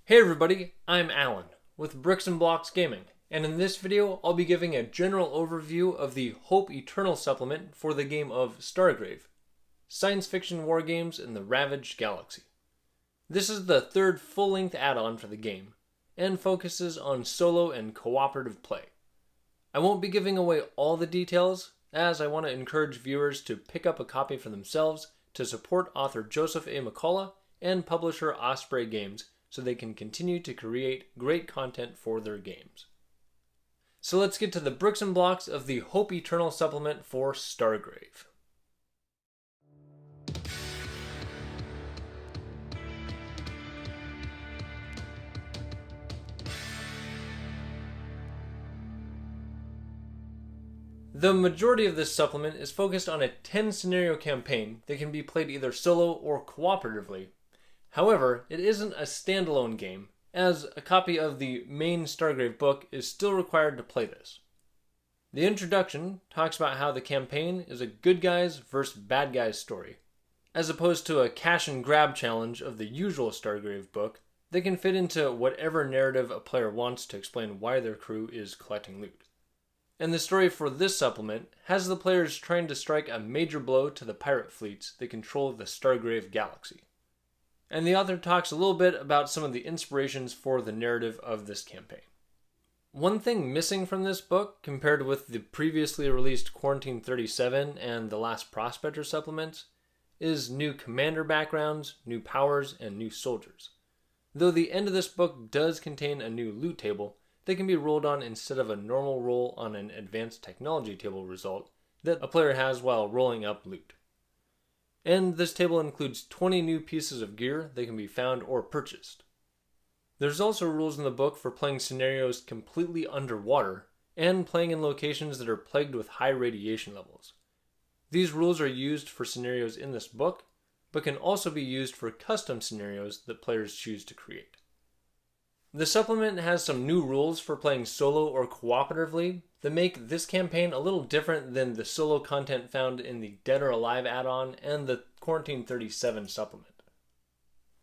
Hey everybody, I'm Alan with Bricks and Blocks Gaming, and in this video I'll be giving a general overview of the Hope Eternal supplement for the game of Stargrave, science fiction war games in the Ravaged Galaxy. This is the third full-length add-on for the game, and focuses on solo and cooperative play. I won't be giving away all the details, as I want to encourage viewers to pick up a copy for themselves to support author Joseph A. McCullough and publisher Osprey Games, so they can continue to create great content for their games. So let's get to the bricks and blocks of the Hope Eternal supplement for Stargrave. The majority of this supplement is focused on a 10 scenario campaign that can be played either solo or cooperatively. However, it isn't a standalone game, as a copy of the main Stargrave book is still required to play this. The introduction talks about how the campaign is a good guys versus bad guys story, as opposed to a cash and grab challenge of the usual Stargrave book that can fit into whatever narrative a player wants to explain why their crew is collecting loot. And the story for this supplement has the players trying to strike a major blow to the pirate fleets that control the Stargrave galaxy. And the author talks a little bit about some of the inspirations for the narrative of this campaign. One thing missing from this book, compared with the previously released Quarantine 37 and the Last Prospector supplements, is new commander backgrounds, new powers, and new soldiers. Though the end of this book does contain a new loot table that can be rolled on instead of a normal roll on an advanced technology table result that a player has while rolling up loot. And this table includes 20 new pieces of gear that can be found or purchased. There's also rules in the book for playing scenarios completely underwater and playing in locations that are plagued with high radiation levels. These rules are used for scenarios in this book, but can also be used for custom scenarios that players choose to create. The supplement has some new rules for playing solo or cooperatively that make this campaign a little different than the solo content found in the Dead or Alive add-on and the Quarantine 37 supplement.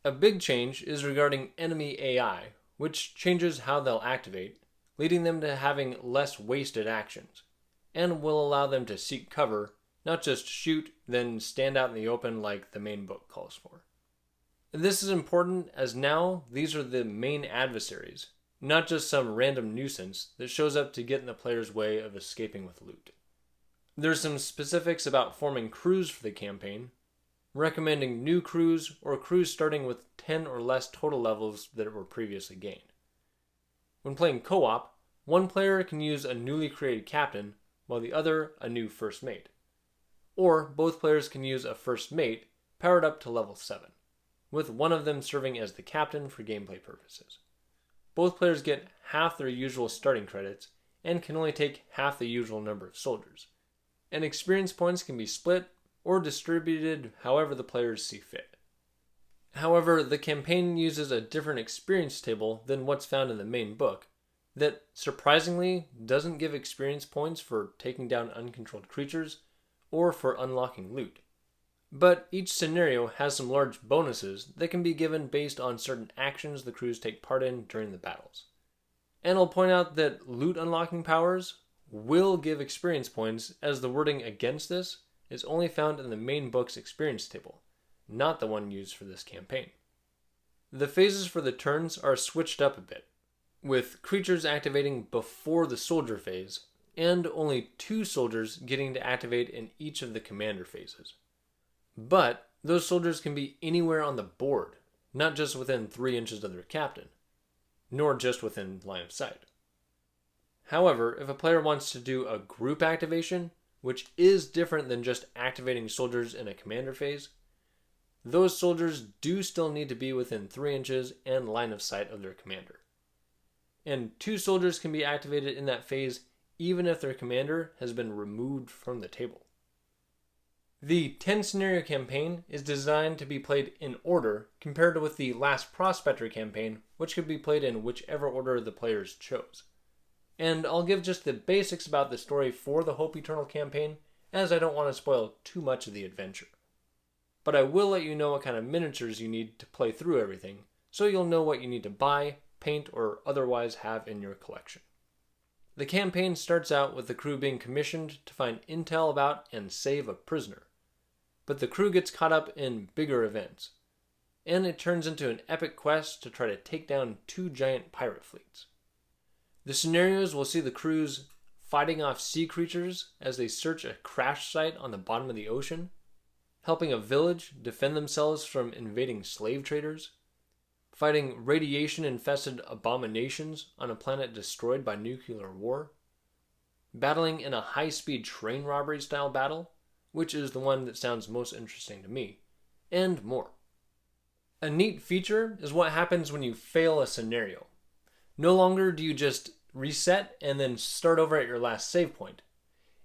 A big change is regarding enemy AI, which changes how they'll activate, leading them to having less wasted actions, and will allow them to seek cover, not just shoot, then stand out in the open like the main book calls for. This is important as now these are the main adversaries, not just some random nuisance that shows up to get in the player's way of escaping with loot. There's some specifics about forming crews for the campaign, recommending new crews or crews starting with 10 or less total levels that were previously gained. When playing co-op, one player can use a newly created captain while the other a new first mate. Or both players can use a first mate powered up to level 7. With one of them serving as the captain for gameplay purposes. Both players get half their usual starting credits and can only take half the usual number of soldiers. And experience points can be split or distributed however the players see fit. However, the campaign uses a different experience table than what's found in the main book that surprisingly doesn't give experience points for taking down uncontrolled creatures or for unlocking loot. But each scenario has some large bonuses that can be given based on certain actions the crews take part in during the battles. And I'll point out that loot unlocking powers will give experience points, as the wording against this is only found in the main book's experience table, not the one used for this campaign. The phases for the turns are switched up a bit, with creatures activating before the soldier phase, and only 2 soldiers getting to activate in each of the commander phases. But those soldiers can be anywhere on the board, not just within 3 inches of their captain, nor just within line of sight. However, if a player wants to do a group activation, which is different than just activating soldiers in a commander phase, those soldiers do still need to be within 3 inches and line of sight of their commander. And 2 soldiers can be activated in that phase even if their commander has been removed from the table. The 10 scenario campaign is designed to be played in order compared with the Last Prospector campaign, which could be played in whichever order the players chose. And I'll give just the basics about the story for the Hope Eternal campaign, as I don't want to spoil too much of the adventure. But I will let you know what kind of miniatures you need to play through everything, so you'll know what you need to buy, paint, or otherwise have in your collection. The campaign starts out with the crew being commissioned to find intel about and save a prisoner, but the crew gets caught up in bigger events, and it turns into an epic quest to try to take down 2 giant pirate fleets. The scenarios will see the crews fighting off sea creatures as they search a crash site on the bottom of the ocean, helping a village defend themselves from invading slave traders, fighting radiation-infested abominations on a planet destroyed by nuclear war, battling in a high-speed train robbery-style battle, which is the one that sounds most interesting to me, and more. A neat feature is what happens when you fail a scenario. No longer do you just reset and then start over at your last save point.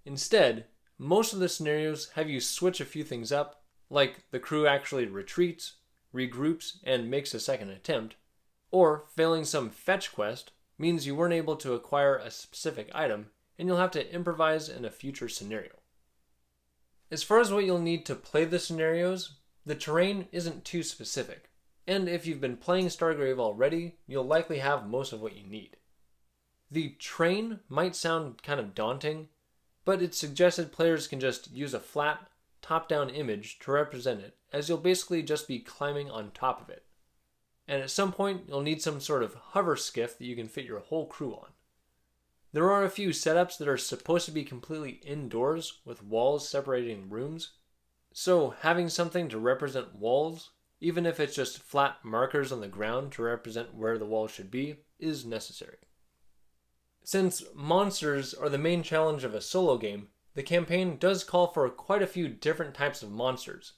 Instead, most of the scenarios have you switch a few things up, like the crew actually retreats, regroups, and makes a second attempt, or failing some fetch quest means you weren't able to acquire a specific item and you'll have to improvise in a future scenario. As far as what you'll need to play the scenarios, the terrain isn't too specific, and if you've been playing Stargrave already, you'll likely have most of what you need. The train might sound kind of daunting, but it's suggested players can just use a flat, top-down image to represent it, as you'll basically just be climbing on top of it. And at some point, you'll need some sort of hover skiff that you can fit your whole crew on. There are a few setups that are supposed to be completely indoors with walls separating rooms, so having something to represent walls, even if it's just flat markers on the ground to represent where the wall should be, is necessary. Since monsters are the main challenge of a solo game, the campaign does call for quite a few different types of monsters,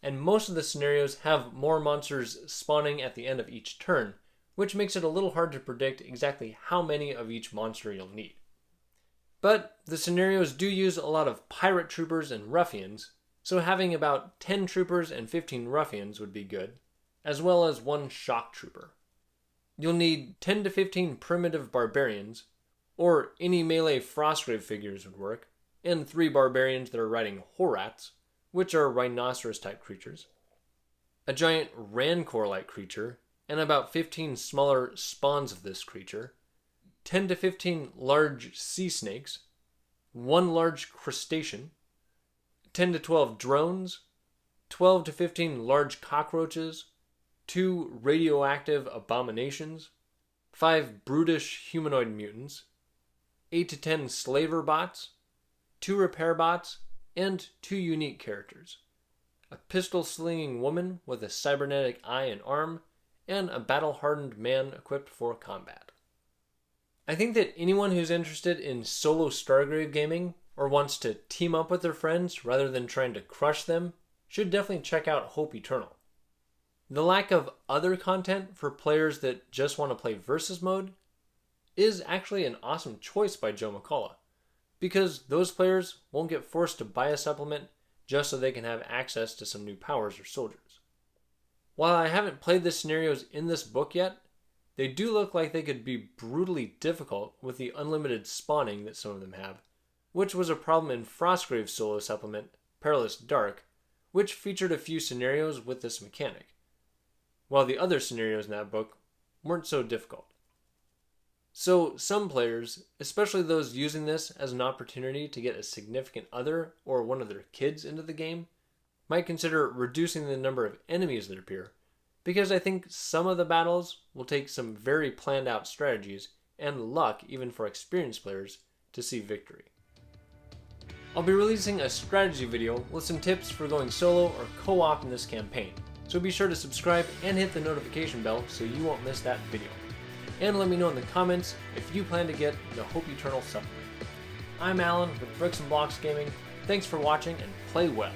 and most of the scenarios have more monsters spawning at the end of each turn, which makes it a little hard to predict exactly how many of each monster you'll need. But the scenarios do use a lot of pirate troopers and ruffians, so having about 10 troopers and 15 ruffians would be good, as well as 1 shock trooper. You'll need 10 to 15 primitive barbarians, or any melee Frostgrave figures would work, and 3 barbarians that are riding horats, which are rhinoceros-type creatures, a giant rancor-like creature, and about 15 smaller spawns of this creature, 10 to 15 large sea snakes, 1 large crustacean, 10 to 12 drones, 12 to 15 large cockroaches, 2 radioactive abominations, 5 brutish humanoid mutants, 8 to 10 slaver bots, 2 repair bots, and 2 unique characters. A pistol-slinging woman with a cybernetic eye and arm, and a battle-hardened man equipped for combat. I think that anyone who's interested in solo Stargrave gaming, or wants to team up with their friends rather than trying to crush them, should definitely check out Hope Eternal. The lack of other content for players that just want to play versus mode is actually an awesome choice by Joe McCullough, because those players won't get forced to buy a supplement just so they can have access to some new powers or soldiers. While I haven't played the scenarios in this book yet, they do look like they could be brutally difficult with the unlimited spawning that some of them have, which was a problem in Frostgrave's solo supplement, Perilous Dark, which featured a few scenarios with this mechanic, while the other scenarios in that book weren't so difficult. So some players, especially those using this as an opportunity to get a significant other or one of their kids into the game, might consider reducing the number of enemies that appear, because I think some of the battles will take some very planned out strategies and luck even for experienced players to see victory. I'll be releasing a strategy video with some tips for going solo or co-op in this campaign, so be sure to subscribe and hit the notification bell so you won't miss that video. And let me know in the comments if you plan to get the Hope Eternal supplement. I'm Alan with Bricks and Blocks Gaming. Thanks for watching and play well.